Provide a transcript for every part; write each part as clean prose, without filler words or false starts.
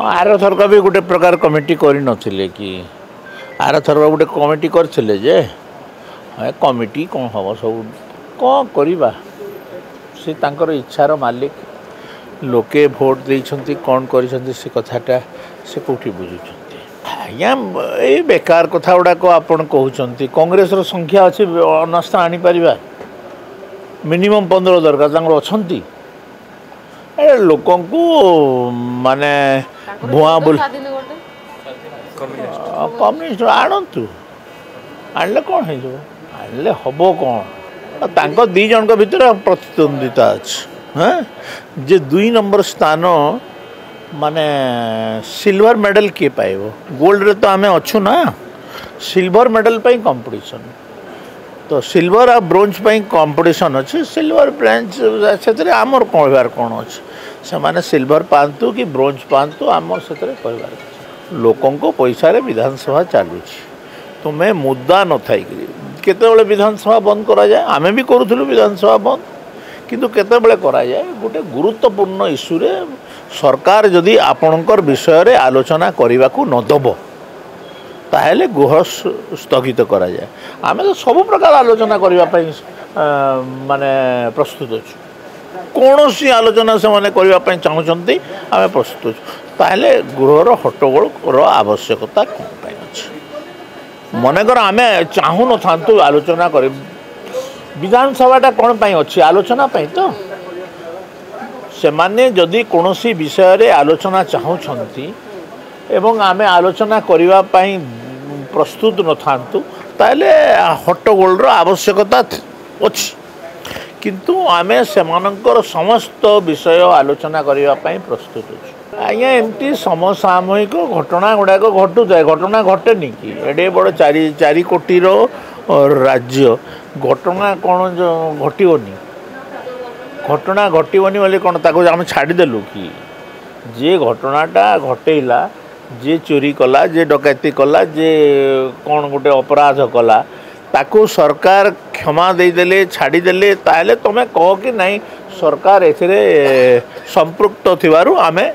Are थरक भी गोटे प्रकार कमिटी कर नथिले कि आर थरक गोटे कमिटी करथिले जे कमिटी कौन हम सब कौन करवा से तांकर इच्छार मालिक लोके भोट देइछंती कौन करिसंती से कथाटा से कोठी बुझुछंती आज्ञा ए बेकार कथा गुड़ाक आपन कहउछंती कांग्रेस रो संख्या अछि अनस्था आनी परिबा मिनिमम 15 दरकार तांकर अछंती ए लोकों को माने भुआ बोल कम्युनिस्ट आणतु आणले कौन है जो आणले हबो कौन तांको दी जन भितर प्रतिद्वंदिता अछि हाँ जे 2 नंबर स्थान माने सिल्वर मेडल किए पाइबो गोल्ड रे तो आमे अच्छु ना सिल्वर मेडल पाई कंपटीशन तो सिल्वर आ ब्रोंज पाई कंपटीशन अछि सिल्वर ब्रोंज सेतरे आमर कहबार कोन अछि से माने सिल्वर पांतु कि ब्रोंज पांतु आमर सेतरे कहबार लोकों को पैसा रे विधानसभा चालू छी तो मैं मुद्दा न थाई केते बेले विधानसभा बंद करा जाए आमे भी करूथलु विधानसभा बंद किंतु केते बेले करा जाए गोटे गुरुत्वपूर्ण इश्यू रे सरकार जदि आपणकर विषय रे आलोचना करने को न दब ताहेले गृह स्थगित करा जाए आमे तो सब प्रकार आलोचना करने माने प्रस्तुत अच्छु कौन सी आलोचना से माने करने चाहते आम प्रस्तुत अच्छु ताहेले गृहर हट्टगोल आवश्यकता कौन अच्छी मनकर आमे चाहू न था आलोचना कर विधानसभाटा कौन पाई अच्छी आलोचना पाई तो से माने जदि कोनोसी विषय रे आलोचना चाहूछंती एवं आमे आलोचना करिवा पाई प्रस्तुत न थांतु ताले हट्टगोल आवश्यकता अछि किंतु आमे सेमानंकर समस्त विषय आलोचना करिवा पाई प्रस्तुत अछि आज्ञा एमती समसामयिक घटना गुड़ाक घटू जाए घटना घटेनि कि एडे बड़ 4 कोटी रो राज्य घटना कौन घटोनी घटना घटोनी बोले कौन ताको आम छाड़देलु कि जे घटनाटा घटेला जे चोरी कला जे डकैती कला जे कौन गोटे अपराध कला ताको सरकार क्षमा देदेले छाड़देले ताहले तमे कह कि नहीं सरकार एथिरे संपृक्त थिबारु आमे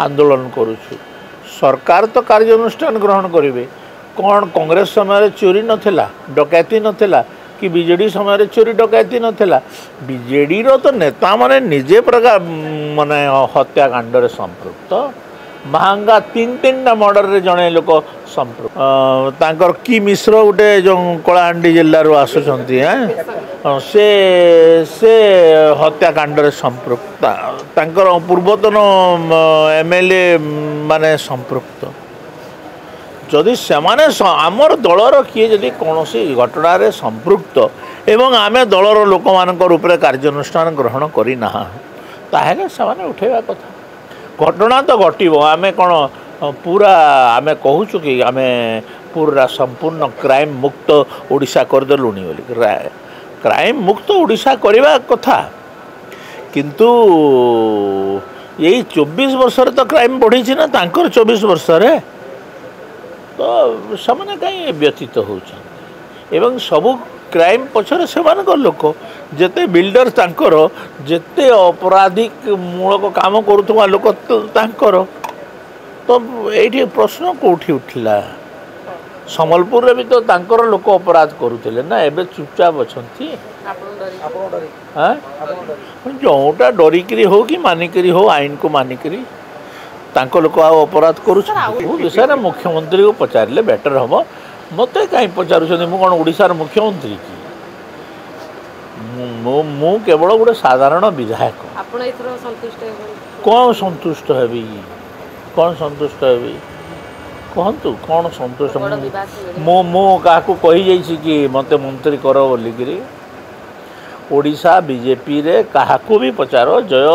आंदोलन करूछु सरकार तो कार्यानुष्ठान ग्रहण करिवे कौन कांग्रेस समय चोरी नथिला डकैती नथिला कि बीजेडी समय चोरी डकैती नथिला बीजेडी रो तो नेता माने निजे प्रकार माने हत्याकांड रे संपृक्त महंगा 3 मर्डर रे जणे लोक संपृक्त तांकर की मिश्र गोटे जो कलाहांडी जिल्ला रो आसुचंती हैं से हत्याकांड रे संपृक्त तांकर पूर्वतन एमएलए माने संपृक्त जदि सेमाने आमर दलर किए जदि कौन घटना रे संपृक्त एवं आमे दलर लोक मानकर ऊपर कार्यानुष्ठान ग्रहण करना ताहेले सेमाने उठेबा कथा घटना तो घटिबो आमे कौन पूरा आमे कहूचु कि आमे पूरा संपूर्ण क्राइम मुक्त ओडिशा करदेलुनी बोली क्राइम मुक्त ओडिशा करबा कथा किंतु यही 24 वर्ष तो क्राइम बढ़ी ना तांकर 24 वर्ष रे तो से कहीं व्यतीत होती एवं सबू क्राइम पछरे से लोक जेते बिल्डर तांकर जेते अपराधिक मूलक काम करुवा लोक तांकर तो ये प्रश्न कौटी उठिला सम्बलपुर भी तो तांकर लोक अपराध करुले ना एबे चुपचाप अच्छी जोटा डरिकी हो कि मानिकी हो आईन को मानिकी तांको लोक अपराध करुछ विषय में मुख्यमंत्री को पचारे बेटर हम मत कहीं पचारूँ मु कौन ओडिशार मुख्यमंत्री कि मु केवल गोटे साधारण विधायक कौन संतुष्ट हेबी कौन संतुष्ट हेबी कहतु कौन संतुष्ट मु क्या कही कि मत मंत्री कर बोलिकी ओडिशा बीजेपी रे क्या भी पचार जय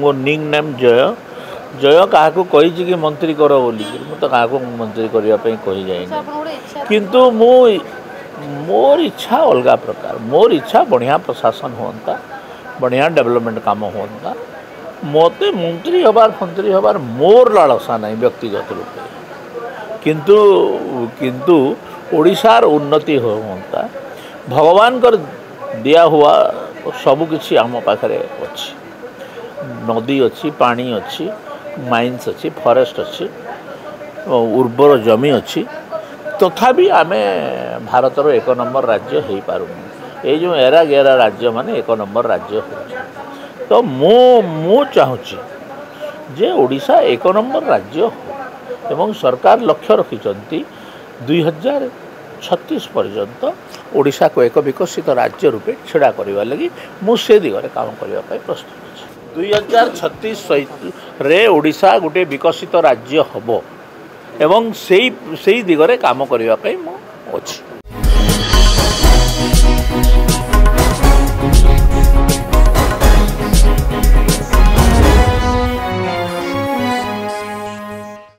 मो निंग नेम जय जय क्या कही कि मंत्री कर बोली तो क्या मंत्री करने कही जाए किंतु मोर इच्छा अलग प्रकार मोर इच्छा बढ़िया प्रशासन होता बढ़िया डेवलपमेंट काम होता मत मंत्री हबार मोर लालसा नहीं व्यक्तिगत रूप किंतु किंतु ओडिशार उन्नति होता भगवान कर दिया हुआ सबकिछि आम पाखरे अच्छी नदी अच्छी पानी अच्छी माइन्स अच्छी फॉरेस्ट अच्छी उर्वर जमी अच्छी तथापि आमे भारतर एक नंबर राज्य हो पारुनी ये जो एरा गेरा राज्य माने एक नंबर राज्य हो तो मु चाहूँगी जे ओडिशा एक नंबर राज्य हो एवं सरकार लक्ष्य रखिंट 2036 पर्यंत ओडिशा को एक विकसित राज्य रूपे छेड़ा करने लगी मुझे दिगरे काम करने प्रस्तुत अच्छी 2036 रे ओडिशा गोटे विकसित राज्य हम एवं से दिगरे काम करने अच्छी।